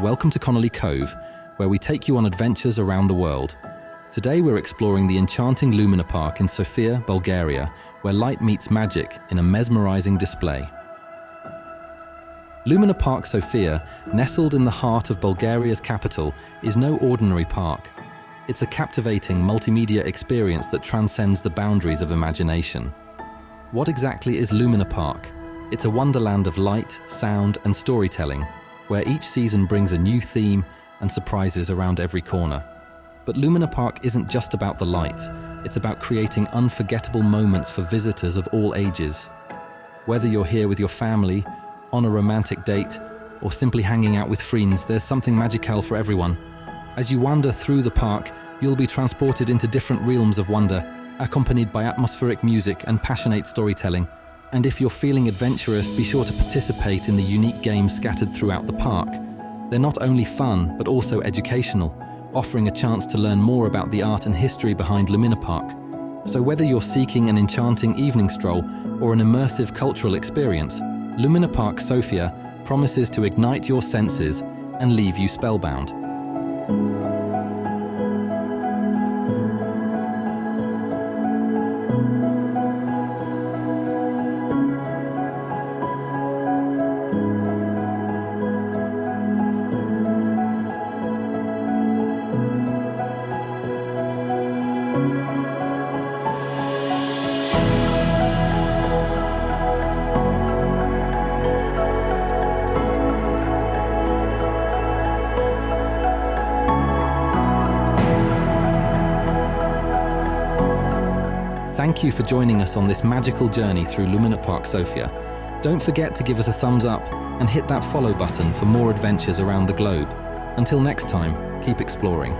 Welcome to Connolly Cove, where we take you on adventures around the world. Today we're exploring the enchanting Lumina Park in Sofia, Bulgaria, where light meets magic in a mesmerizing display. Lumina Park Sofia, nestled in the heart of Bulgaria's capital, is no ordinary park. It's a captivating multimedia experience that transcends the boundaries of imagination. What exactly is Lumina Park? It's a wonderland of light, sound, and storytelling, where each season brings a new theme and surprises around every corner. But Lumina Park isn't just about the light, it's about creating unforgettable moments for visitors of all ages. Whether you're here with your family, on a romantic date, or simply hanging out with friends, there's something magical for everyone. As you wander through the park, you'll be transported into different realms of wonder, accompanied by atmospheric music and passionate storytelling. And if you're feeling adventurous, be sure to participate in the unique games scattered throughout the park. They're not only fun, but also educational, offering a chance to learn more about the art and history behind Lumina Park. So whether you're seeking an enchanting evening stroll or an immersive cultural experience, Lumina Park Sofia promises to ignite your senses and leave you spellbound. Thank you for joining us on this magical journey through Lumina Park Sofia. Don't forget to give us a thumbs up and hit that follow button for more adventures around the globe. Until next time, keep exploring.